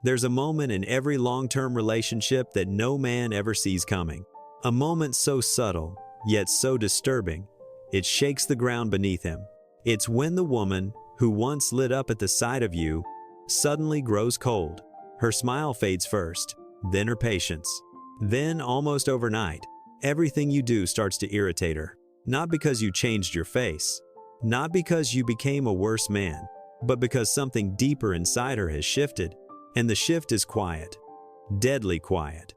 There's a moment in every long-term relationship that no man ever sees coming. A moment so subtle, yet so disturbing, it shakes the ground beneath him. It's when the woman, who once lit up at the sight of you, suddenly grows cold. Her smile fades first, then her patience. Then, almost overnight, everything you do starts to irritate her. Not because you changed your face, not because you became a worse man, but because something deeper inside her has shifted. And the shift is quiet, deadly quiet.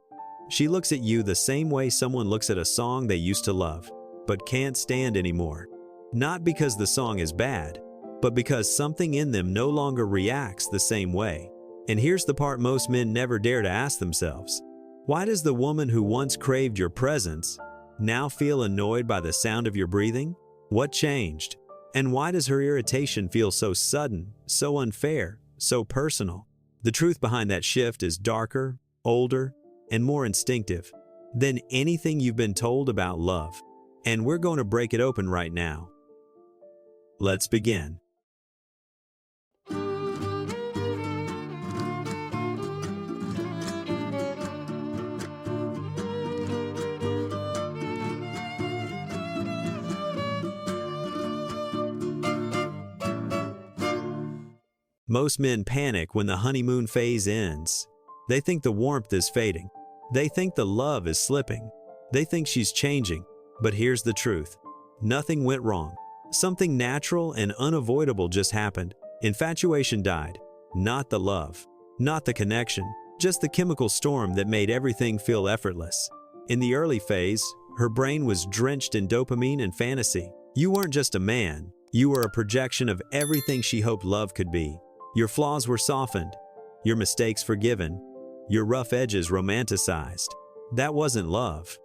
She looks at you the same way someone looks at a song they used to love, but can't stand anymore. Not because the song is bad, but because something in them no longer reacts the same way. And here's the part most men never dare to ask themselves. Why does the woman who once craved your presence now feel annoyed by the sound of your breathing? What changed? And why does her irritation feel so sudden, so unfair, so personal? The truth behind that shift is darker, older, and more instinctive than anything you've been told about love. And we're going to break it open right now. Let's begin. Most men panic when the honeymoon phase ends. They think the warmth is fading. They think the love is slipping. They think she's changing. But here's the truth. Nothing went wrong. Something natural and unavoidable just happened. Infatuation died. Not the love. Not the connection. Just the chemical storm that made everything feel effortless. In the early phase, her brain was drenched in dopamine and fantasy. You weren't just a man. You were a projection of everything she hoped love could be. Your flaws were softened, your mistakes forgiven, your rough edges romanticized. That wasn't love.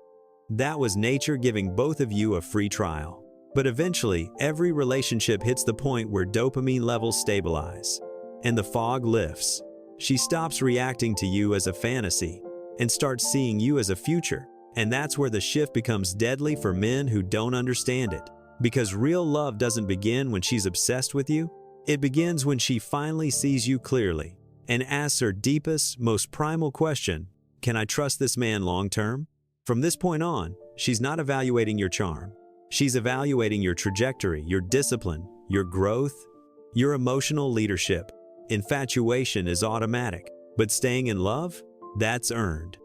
That was nature giving both of you a free trial. But eventually, every relationship hits the point where dopamine levels stabilize, and the fog lifts. She stops reacting to you as a fantasy and starts seeing you as a future. And that's where the shift becomes deadly for men who don't understand it. Because real love doesn't begin when she's obsessed with you. It begins when she finally sees you clearly and asks her deepest, most primal question, can I trust this man long term? From this point on, she's not evaluating your charm. She's evaluating your trajectory, your discipline, your growth, your emotional leadership. Infatuation is automatic, but staying in love, that's earned.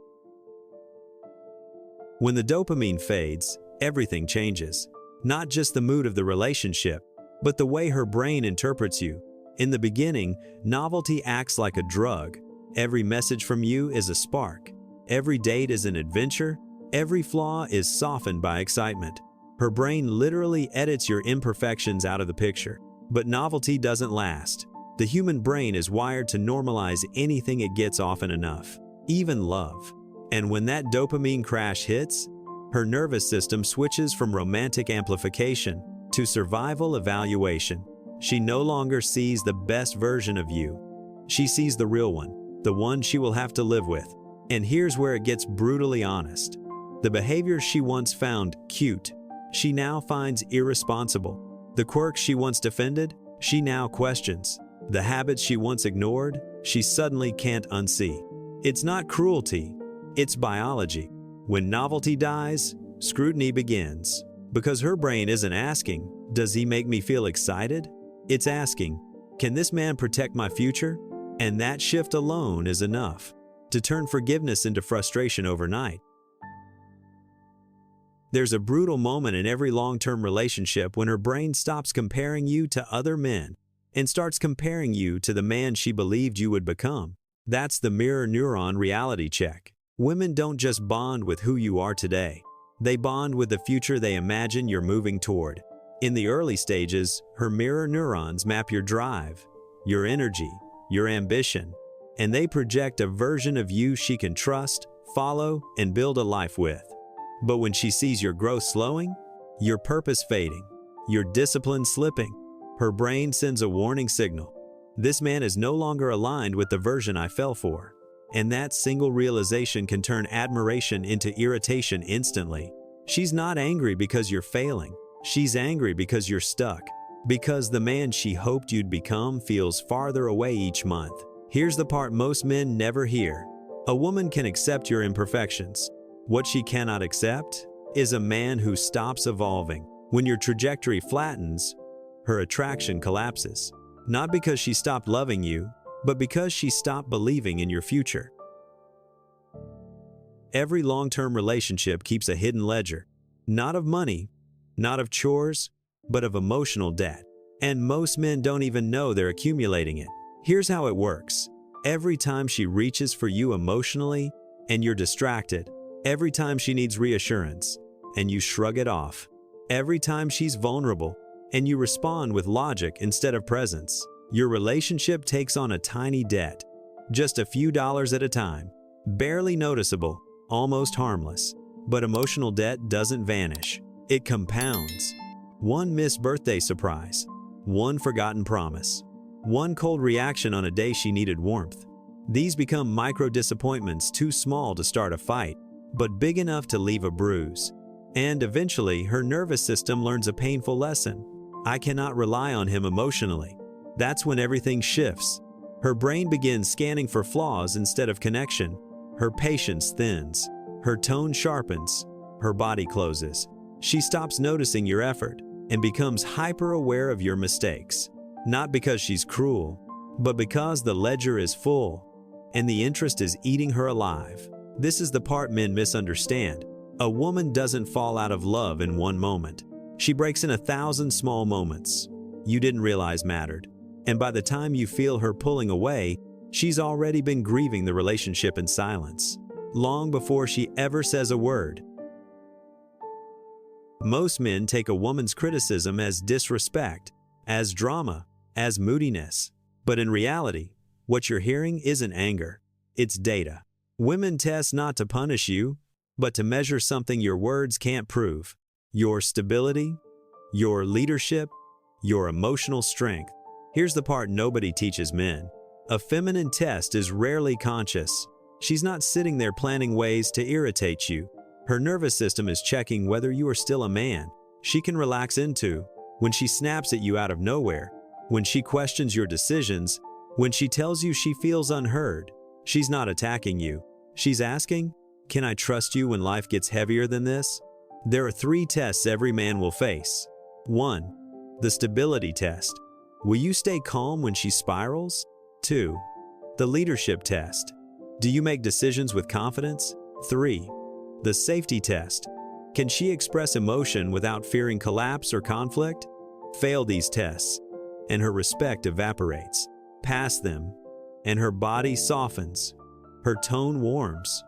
When the dopamine fades, everything changes. Not just the mood of the relationship, but the way her brain interprets you. In the beginning, novelty acts like a drug. Every message from you is a spark. Every date is an adventure. Every flaw is softened by excitement. Her brain literally edits your imperfections out of the picture. But novelty doesn't last. The human brain is wired to normalize anything it gets often enough, even love. And when that dopamine crash hits, her nervous system switches from romantic amplification to survival evaluation. She no longer sees the best version of you. She sees the real one, the one she will have to live with. And here's where it gets brutally honest. The behaviors she once found cute, she now finds irresponsible. The quirks she once defended, she now questions. The habits she once ignored, she suddenly can't unsee. It's not cruelty, it's biology. When novelty dies, scrutiny begins. Because her brain isn't asking, does he make me feel excited? It's asking, can this man protect my future? And that shift alone is enough to turn forgiveness into frustration overnight. There's a brutal moment in every long-term relationship when her brain stops comparing you to other men and starts comparing you to the man she believed you would become. That's the mirror neuron reality check. Women don't just bond with who you are today. They bond with the future they imagine you're moving toward. In the early stages, her mirror neurons map your drive, your energy, your ambition, and they project a version of you she can trust, follow, and build a life with. But when she sees your growth slowing, your purpose fading, your discipline slipping, her brain sends a warning signal. This man is no longer aligned with the version I fell for. And that single realization can turn admiration into irritation instantly. She's not angry because you're failing. She's angry because you're stuck. Because the man she hoped you'd become feels farther away each month. Here's the part most men never hear. A woman can accept your imperfections. What she cannot accept is a man who stops evolving. When your trajectory flattens, her attraction collapses. Not because she stopped loving you, but because she stopped believing in your future. Every long-term relationship keeps a hidden ledger. Not of money, not of chores, but of emotional debt. And most men don't even know they're accumulating it. Here's how it works. Every time she reaches for you emotionally and you're distracted, every time she needs reassurance and you shrug it off, every time she's vulnerable and you respond with logic instead of presence, your relationship takes on a tiny debt. Just a few dollars at a time, barely noticeable, almost harmless. But emotional debt doesn't vanish. It compounds. One missed birthday surprise, one forgotten promise, one cold reaction on a day she needed warmth. These become micro-disappointments too small to start a fight, but big enough to leave a bruise. And eventually, her nervous system learns a painful lesson. I cannot rely on him emotionally. That's when everything shifts. Her brain begins scanning for flaws instead of connection. Her patience thins. Her tone sharpens. Her body closes. She stops noticing your effort and becomes hyper-aware of your mistakes. Not because she's cruel, but because the ledger is full and the interest is eating her alive. This is the part men misunderstand. A woman doesn't fall out of love in one moment. She breaks in 1,000 small moments you didn't realize mattered. And by the time you feel her pulling away, she's already been grieving the relationship in silence, long before she ever says a word. Most men take a woman's criticism as disrespect, as drama, as moodiness. But in reality, what you're hearing isn't anger, it's data. Women test not to punish you, but to measure something your words can't prove. Your stability, your leadership, your emotional strength. Here's the part nobody teaches men. A feminine test is rarely conscious. She's not sitting there planning ways to irritate you. Her nervous system is checking whether you are still a man she can relax into. When she snaps at you out of nowhere, when she questions your decisions, when she tells you she feels unheard, she's not attacking you. She's asking, can I trust you when life gets heavier than this? There are 3 tests every man will face. 1. The stability test. Will you stay calm when she spirals? 2. The leadership test. Do you make decisions with confidence? 3. The safety test. Can she express emotion without fearing collapse or conflict? Fail these tests, and her respect evaporates. Pass them, and her body softens. Her tone warms.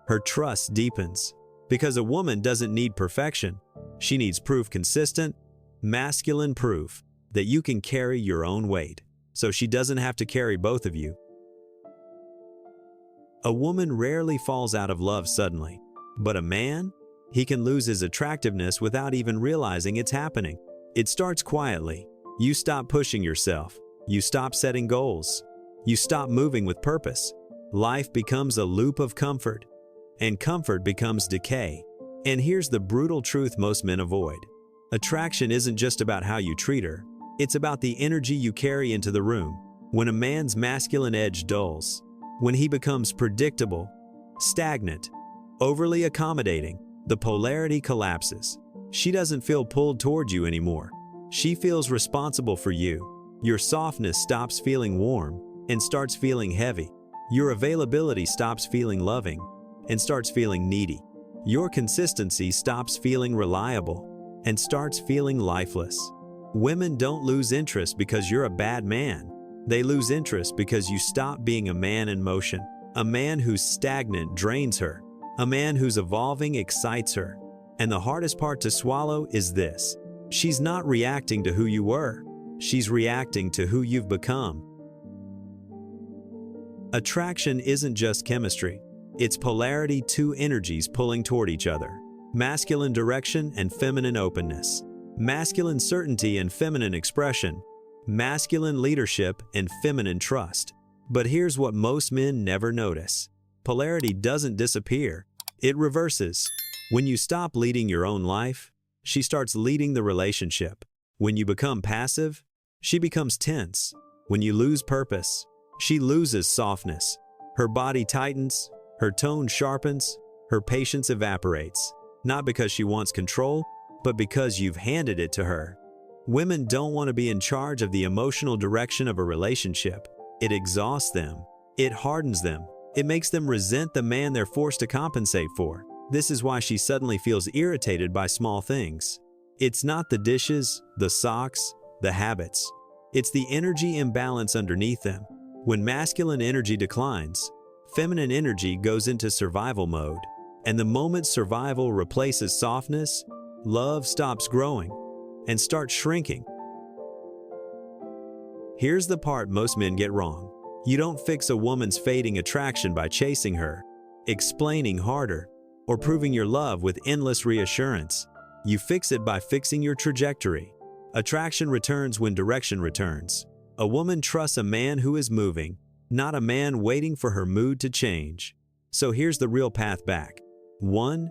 Her trust deepens. Because a woman doesn't need perfection. She needs proof, consistent, masculine proof that you can carry your own weight, so she doesn't have to carry both of you. A woman rarely falls out of love suddenly, but a man, he can lose his attractiveness without even realizing it's happening. It starts quietly. You stop pushing yourself. You stop setting goals. You stop moving with purpose. Life becomes a loop of comfort, and comfort becomes decay. And here's the brutal truth most men avoid. Attraction isn't just about how you treat her. It's about the energy you carry into the room. When a man's masculine edge dulls, when he becomes predictable, stagnant, overly accommodating, the polarity collapses. She doesn't feel pulled toward you anymore. She feels responsible for you. Your softness stops feeling warm and starts feeling heavy. Your availability stops feeling loving and starts feeling needy. Your consistency stops feeling reliable and starts feeling lifeless. Women don't lose interest because you're a bad man. They lose interest because you stop being a man in motion. A man who's stagnant drains her. A man who's evolving excites her. And the hardest part to swallow is this. She's not reacting to who you were. She's reacting to who you've become. Attraction isn't just chemistry. It's polarity, 2 energies pulling toward each other. Masculine direction and feminine openness. Masculine certainty and feminine expression. Masculine leadership and feminine trust. But here's what most men never notice. Polarity doesn't disappear. It reverses. When you stop leading your own life, she starts leading the relationship. When you become passive, she becomes tense. When you lose purpose, she loses softness. Her body tightens, her tone sharpens, her patience evaporates, not because she wants control, but because you've handed it to her. Women don't want to be in charge of the emotional direction of a relationship. It exhausts them. It hardens them. It makes them resent the man they're forced to compensate for. This is why she suddenly feels irritated by small things. It's not the dishes, the socks, the habits. It's the energy imbalance underneath them. When masculine energy declines, feminine energy goes into survival mode. And the moment survival replaces softness, love stops growing and starts shrinking. Here's the part most men get wrong. You don't fix a woman's fading attraction by chasing her, explaining harder, or proving your love with endless reassurance. You fix it by fixing your trajectory. Attraction returns when direction returns. A woman trusts a man who is moving, not a man waiting for her mood to change. So here's the real path back. 1.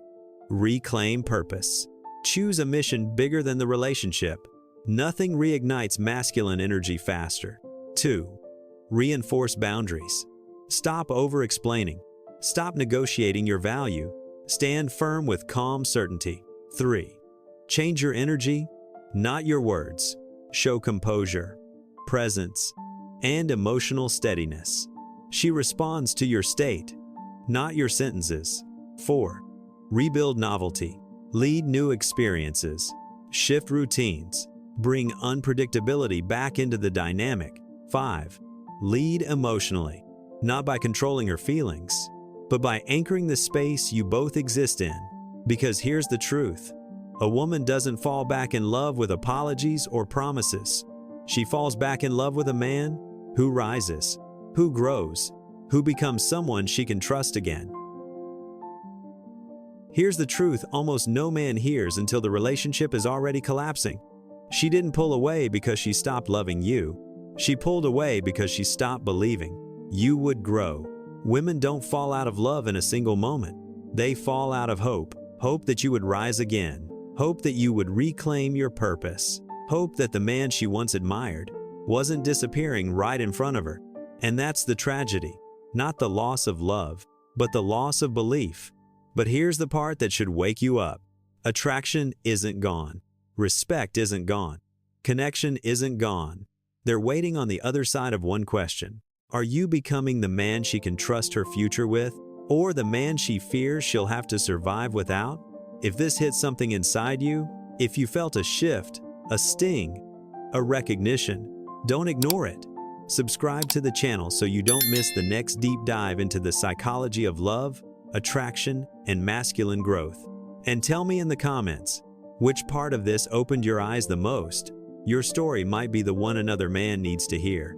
Reclaim purpose. Choose a mission bigger than the relationship. Nothing reignites masculine energy faster. 2. Reinforce boundaries. Stop over-explaining. Stop negotiating your value. Stand firm with calm certainty. 3. Change your energy, not your words. Show composure, presence, and emotional steadiness. She responds to your state, not your sentences. 4. Rebuild novelty. Lead new experiences. Shift routines. Bring unpredictability back into the dynamic. 5. Lead emotionally, not by controlling her feelings, but by anchoring the space you both exist in. Because here's the truth. A woman doesn't fall back in love with apologies or promises. She falls back in love with a man who rises, who grows, who becomes someone she can trust again. Here's the truth almost no man hears until the relationship is already collapsing. She didn't pull away because she stopped loving you. She pulled away because she stopped believing you would grow. Women don't fall out of love in a single moment. They fall out of hope. Hope that you would rise again. Hope that you would reclaim your purpose. Hope that the man she once admired wasn't disappearing right in front of her. And that's the tragedy. Not the loss of love, but the loss of belief. But here's the part that should wake you up. Attraction isn't gone. Respect isn't gone. Connection isn't gone. They're waiting on the other side of one question. Are you becoming the man she can trust her future with, or the man she fears she'll have to survive without? If this hit something inside you, if you felt a shift, a sting, a recognition, don't ignore it. Subscribe to the channel so you don't miss the next deep dive into the psychology of love, attraction, and masculine growth. And tell me in the comments, which part of this opened your eyes the most? Your story might be the one another man needs to hear.